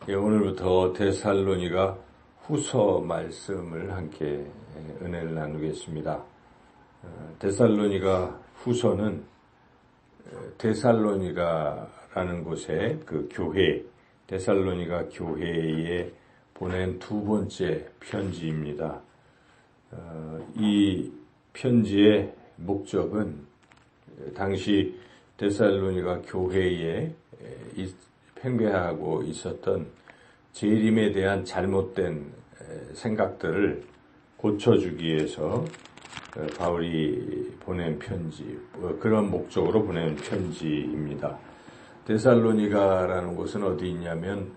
예, 오늘부터 데살로니가 후서 말씀을 함께 은혜를 나누겠습니다. 데살로니가 후서는 데살로니가라는 곳의 그 교회, 데살로니가 교회에 보낸 두 번째 편지입니다. 이 편지의 목적은 당시 데살로니가 교회에 팽배하고 있었던 재림에 대한 잘못된 생각들을 고쳐주기 위해서 바울이 보낸 편지, 그런 목적으로 보낸 편지입니다. 데살로니가라는 곳은 어디 있냐면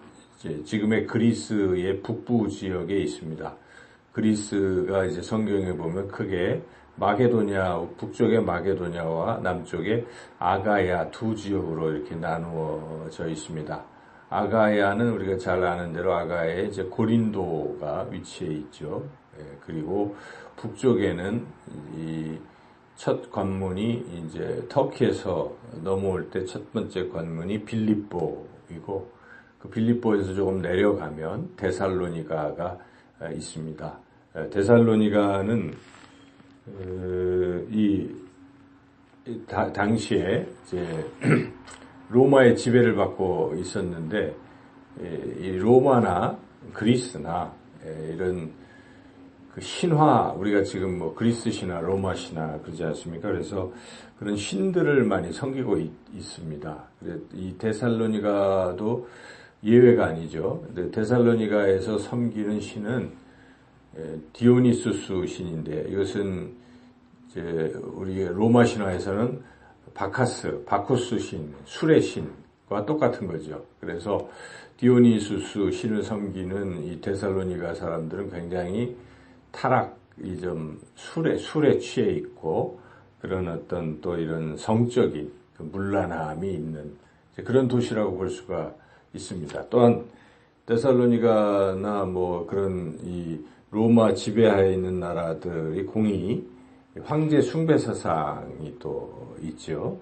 지금의 그리스의 북부 지역에 있습니다. 그리스가 이제 성경에 보면 크게 마게도냐, 북쪽의 마게도냐와 남쪽의 아가야 두 지역으로 이렇게 나누어져 있습니다. 아가야는 우리가 잘 아는 대로 아가야에 이제 고린도가 위치해 있죠. 그리고 북쪽에는 이 첫 관문이 이제 터키에서 넘어올 때 첫 번째 관문이 빌립보이고 그 빌립보에서 조금 내려가면 데살로니가가 있습니다. 데살로니가는 당시에 이제 로마의 지배를 받고 있었는데 이 로마나 그리스나 이런 그 신화, 우리가 지금 뭐 그리스 신화, 로마 신화 그러지 않습니까? 그래서 그런 신들을 많이 섬기고 있습니다. 이 데살로니가도 예외가 아니죠. 데살로니가에서 섬기는 신은 디오니수스 신인데 이것은 이제 우리 로마 신화에서는 바쿠스 신, 술의 신과 똑같은 거죠. 그래서 디오니수스 신을 섬기는 이 데살로니가 사람들은 굉장히 좀 술에 취해 있고 그런 어떤 또 이런 성적인 그 문란함이 있는 그런 도시라고 볼 수가 있습니다. 또한 데살로니가나 뭐 그런 이 로마 지배하에 있는 나라들이 공이 황제 숭배 사상이 또 있죠.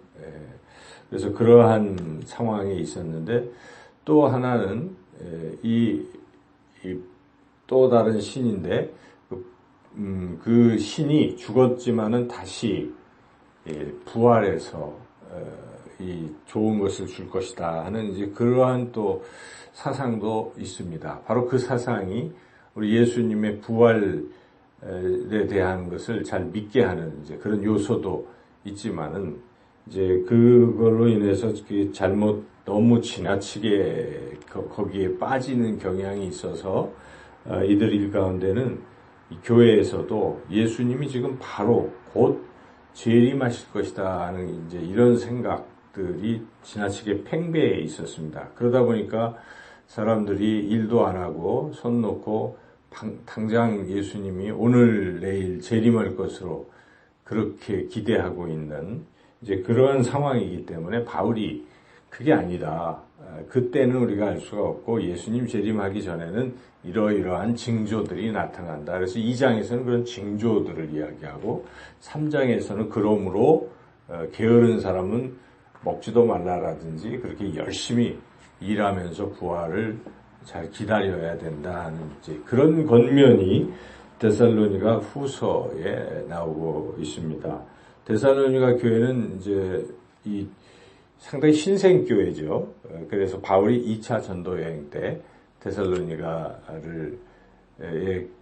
그래서 그러한 상황에 있었는데 또 하나는 또 다른 신인데 그 신이 죽었지만은 다시 부활해서 이 좋은 것을 줄 것이다 하는 이제 그러한 또 사상도 있습니다. 바로 그 사상이 우리 예수님의 부활에 대한 것을 잘 믿게 하는 이제 그런 요소도 있지만은 이제 그걸로 인해서 잘못 너무 지나치게 거기에 빠지는 경향이 있어서 이들 일 가운데는 이 교회에서도 예수님이 지금 바로 곧 재림하실 것이다 하는 이제 이런 생각들이 지나치게 팽배해 있었습니다. 그러다 보니까 사람들이 일도 안 하고 손 놓고 당장 예수님이 오늘 내일 재림할 것으로 그렇게 기대하고 있는 이제 그러한 상황이기 때문에 바울이 그게 아니다. 그때는 우리가 알 수가 없고 예수님 재림하기 전에는 이러이러한 징조들이 나타난다. 그래서 2장에서는 그런 징조들을 이야기하고 3장에서는 그러므로 게으른 사람은 먹지도 말라라든지 그렇게 열심히 일하면서 부활을 잘 기다려야 된다는 이제 그런 권면이 데살로니가 후서에 나오고 있습니다. 데살로니가 교회는 이제 상당히 신생교회죠. 그래서 바울이 2차 전도 여행 때 데살로니가의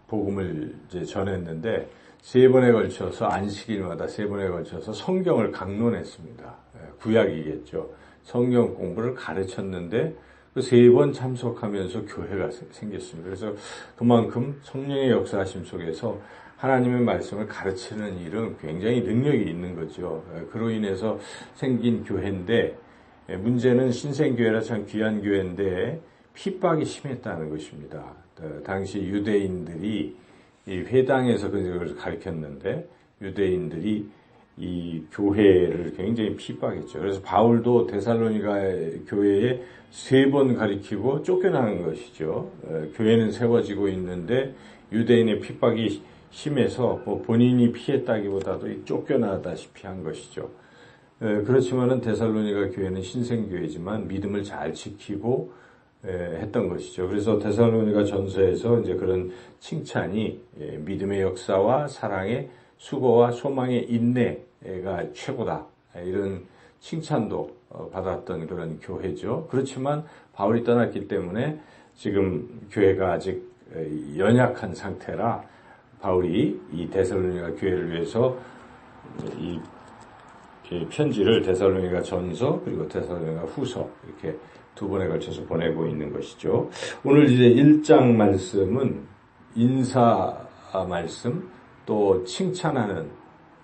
복음을 이제 전했는데 세 번에 걸쳐서 안식일마다 세 번에 걸쳐서 성경을 강론했습니다. 구약이겠죠. 성경 공부를 가르쳤는데 그 세 번 참석하면서 교회가 생겼습니다. 그래서 그만큼 성령의 역사하심 속에서 하나님의 말씀을 가르치는 일은 굉장히 능력이 있는 거죠. 그로 인해서 생긴 교회인데 문제는 신생교회라 참 귀한 교회인데 핍박이 심했다는 것입니다. 당시 유대인들이 이 회당에서 그걸 가르쳤는데 유대인들이 이 교회를 굉장히 핍박했죠. 그래서 바울도 데살로니가 교회에 세 번 가르치고 쫓겨나는 것이죠. 교회는 세워지고 있는데 유대인의 핍박이 심해서 본인이 피했다기보다도 쫓겨나다시피 한 것이죠. 그렇지만은 데살로니가 교회는 신생교회지만 믿음을 잘 지키고 했던 것이죠. 그래서 데살로니가 전서에서 이제 그런 칭찬이 믿음의 역사와 사랑의 수고와 소망의 인내가 최고다. 이런 칭찬도 받았던 그런 교회죠. 그렇지만 바울이 떠났기 때문에 지금 교회가 아직 연약한 상태라 바울이 이 데살로니가 교회를 위해서 이 편지를 데살로니가 전서 그리고 데살로니가 후서 이렇게 두 번에 걸쳐서 보내고 있는 것이죠. 오늘 이제 1장 말씀은 인사 말씀, 또 칭찬하는,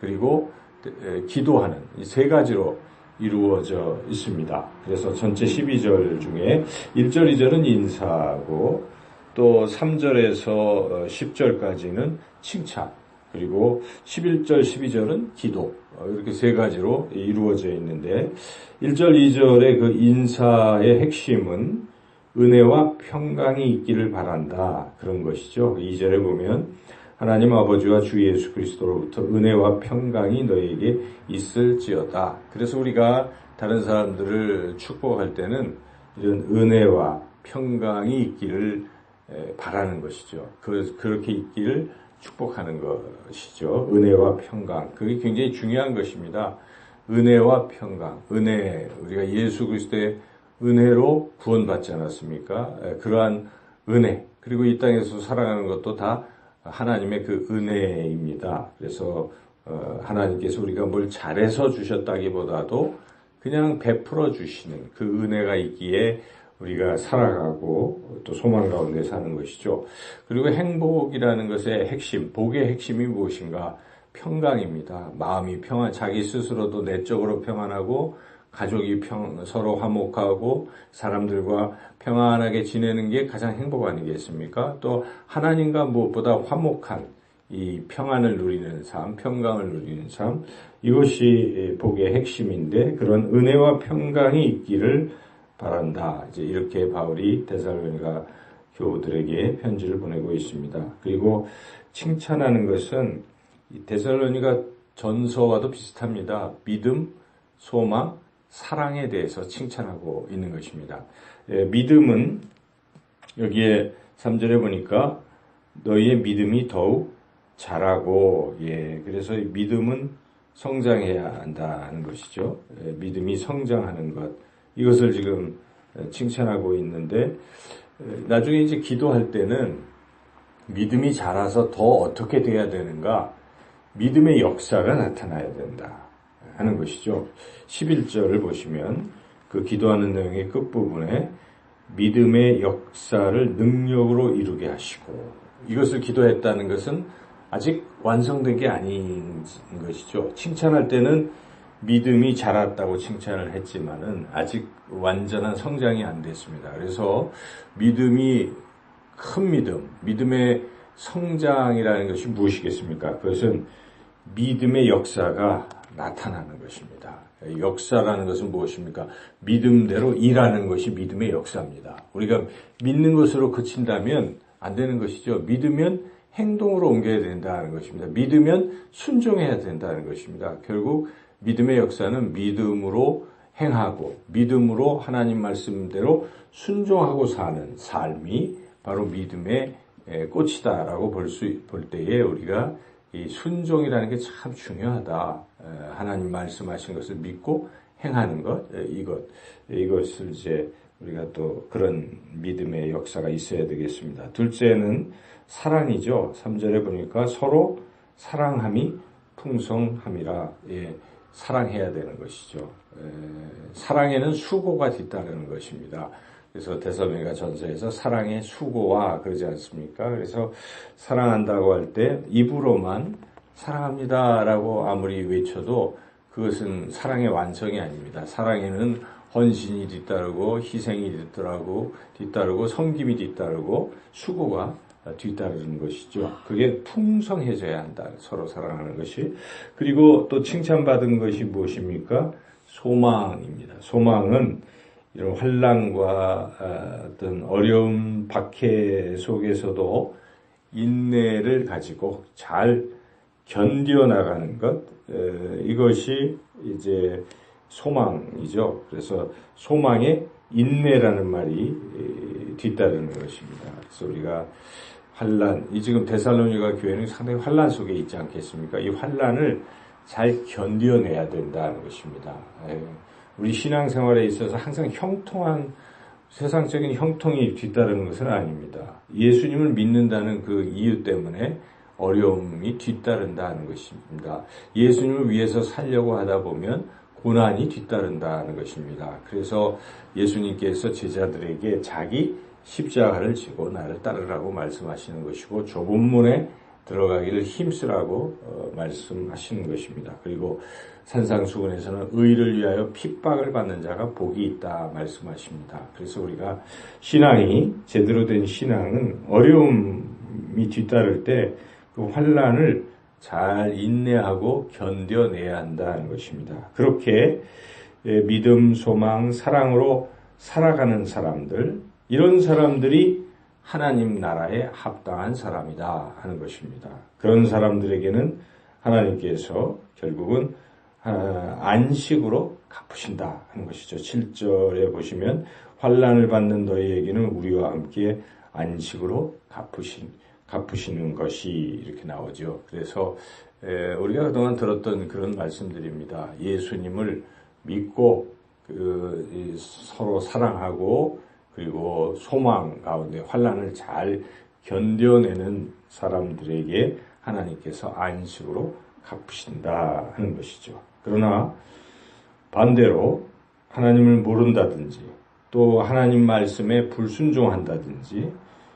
그리고 기도하는 이 세 가지로 이루어져 있습니다. 그래서 전체 12절 중에 1절, 2절은 인사고 또 3절에서 10절까지는 칭찬, 그리고 11절, 12절은 기도, 이렇게 세 가지로 이루어져 있는데 1절, 2절의 그 인사의 핵심은 은혜와 평강이 있기를 바란다, 그런 것이죠. 2절에 보면 하나님 아버지와 주 예수 그리스도로부터 은혜와 평강이 너에게 있을지어다. 그래서 우리가 다른 사람들을 축복할 때는 이런 은혜와 평강이 있기를 바라는 것이죠. 그렇게 있기를 축복하는 것이죠. 은혜와 평강. 그게 굉장히 중요한 것입니다. 은혜와 평강. 은혜, 우리가 예수 그리스도의 은혜로 구원받지 않았습니까? 그러한 은혜, 그리고 이 땅에서 살아가는 것도 다 하나님의 그 은혜입니다. 그래서 하나님께서 우리가 뭘 잘해서 주셨다기보다도 그냥 베풀어 주시는 그 은혜가 있기에 우리가 살아가고 또 소망 가운데 사는 것이죠. 그리고 행복이라는 것의 핵심, 복의 핵심이 무엇인가? 평강입니다. 마음이 평안, 자기 스스로도 내적으로 평안하고 가족이 서로 화목하고 사람들과 평안하게 지내는 게 가장 행복 아니겠습니까? 또 하나님과 무엇보다 화목한 이 평안을 누리는 삶, 평강을 누리는 삶, 이것이 복의 핵심인데 그런 은혜와 평강이 있기를 바란다. 이제 이렇게 바울이 데살로니가 교우들에게 편지를 보내고 있습니다. 그리고 칭찬하는 것은 데살로니가 전서와도 비슷합니다. 믿음, 소망, 사랑에 대해서 칭찬하고 있는 것입니다. 믿음은 여기에 3절에 보니까 너희의 믿음이 더욱 자라고, 그래서 믿음은 성장해야 한다는 것이죠. 믿음이 성장하는 것, 이것을 지금 칭찬하고 있는데 나중에 이제 기도할 때는 믿음이 자라서 더 어떻게 돼야 되는가? 믿음의 역사가 나타나야 된다 하는 것이죠. 11절을 보시면 그 기도하는 내용의 끝부분에 믿음의 역사를 능력으로 이루게 하시고, 이것을 기도했다는 것은 아직 완성된 게 아닌 것이죠. 칭찬할 때는 믿음이 자랐다고 칭찬을 했지만은 아직 완전한 성장이 안 됐습니다. 그래서 믿음이 큰 믿음의 성장이라는 것이 무엇이겠습니까? 그것은 믿음의 역사가 나타나는 것입니다. 역사라는 것은 무엇입니까? 믿음대로 일하는 것이 믿음의 역사입니다. 우리가 믿는 것으로 그친다면 안 되는 것이죠. 믿으면 행동으로 옮겨야 된다는 것입니다. 믿으면 순종해야 된다는 것입니다. 결국 믿음의 역사는 믿음으로 행하고 믿음으로 하나님 말씀대로 순종하고 사는 삶이 바로 믿음의 꽃이다라고 볼 때에 우리가 이 순종이라는 게 참 중요하다. 하나님 말씀하신 것을 믿고 행하는 것, 이것을 이제 우리가 또 그런 믿음의 역사가 있어야 되겠습니다. 둘째는 사랑이죠. 3절에 보니까 서로 사랑함이 풍성함이라, 사랑해야 되는 것이죠. 사랑에는 수고가 뒤따르는 것입니다. 그래서 데살로니가 전서에서 사랑의 수고와 그러지 않습니까? 그래서 사랑한다고 할 때 입으로만 사랑합니다라고 아무리 외쳐도 그것은 사랑의 완성이 아닙니다. 사랑에는 헌신이 뒤따르고 희생이 뒤따르고 섬김이 뒤따르고 수고가 뒤따르는 것이죠. 그게 풍성해져야 한다. 서로 사랑하는 것이. 그리고 또 칭찬받은 것이 무엇입니까? 소망입니다. 소망은 이런 환난과 어떤 어려움 박해 속에서도 인내를 가지고 잘 견뎌나가는 것, 이것이 이제 소망이죠. 그래서 소망에 인내라는 말이 뒤따르는 것입니다. 그래서 우리가 환란, 이 지금 데살로니가 교회는 상당히 환란 속에 있지 않겠습니까? 이 환란을 잘 견뎌내야 된다는 것입니다. 우리 신앙생활에 있어서 항상 형통한 세상적인 형통이 뒤따르는 것은 아닙니다. 예수님을 믿는다는 그 이유 때문에 어려움이 뒤따른다는 것입니다. 예수님을 위해서 살려고 하다 보면 고난이 뒤따른다는 것입니다. 그래서 예수님께서 제자들에게 자기 십자가를 지고 나를 따르라고 말씀하시는 것이고 좁은 문에 들어가기를 힘쓰라고 말씀하시는 것입니다. 그리고 산상수훈에서는 의를 위하여 핍박을 받는 자가 복이 있다 말씀하십니다. 그래서 우리가 신앙이 제대로 된 신앙은 어려움이 뒤따를 때 그 환란을 잘 인내하고 견뎌내야 한다는 것입니다. 그렇게 믿음, 소망, 사랑으로 살아가는 사람들, 이런 사람들이 하나님 나라에 합당한 사람이다 하는 것입니다. 그런 사람들에게는 하나님께서 결국은 안식으로 갚으신다 하는 것이죠. 7절에 보시면 환난을 받는 너희에게는 우리와 함께 안식으로 갚으시는 것이 이렇게 나오죠. 그래서 우리가 그동안 들었던 그런 말씀들입니다. 예수님을 믿고 서로 사랑하고 그리고 소망 가운데 환난을 잘 견뎌내는 사람들에게 하나님께서 안식으로 갚으신다 하는 것이죠. 그러나 반대로 하나님을 모른다든지 또 하나님 말씀에 불순종한다든지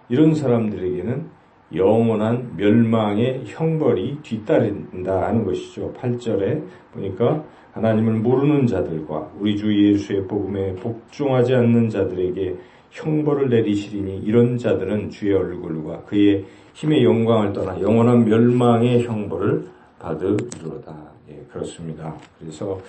이런 사람들에게는 영원한 멸망의 형벌이 뒤따른다 하는 것이죠. 8절에 보니까 하나님을 모르는 자들과 우리 주 예수의 복음에 복종하지 않는 자들에게 형벌을 내리시리니 이런 자들은 주의 얼굴과 그의 힘의 영광을 떠나 영원한 멸망의 형벌을 받으리로다. 예, 그렇습니다. 그래서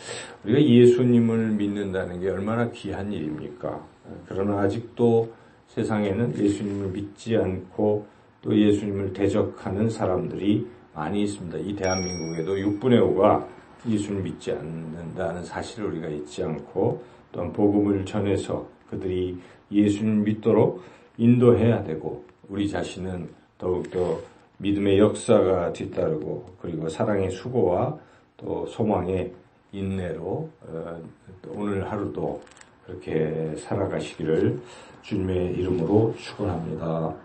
우리가 예수님을 믿는다는 게 얼마나 귀한 일입니까? 그러나 아직도 세상에는 예수님을 믿지 않고 또 예수님을 대적하는 사람들이 많이 있습니다. 이 대한민국에도 6분의 5가 예수를 믿지 않는다는 사실을 우리가 잊지 않고 또한 복음을 전해서 그들이 예수를 믿도록 인도해야 되고 우리 자신은 더욱더 믿음의 역사가 뒤따르고 그리고 사랑의 수고와 또 소망의 인내로 오늘 하루도 그렇게 살아가시기를 주님의 이름으로 축원합니다.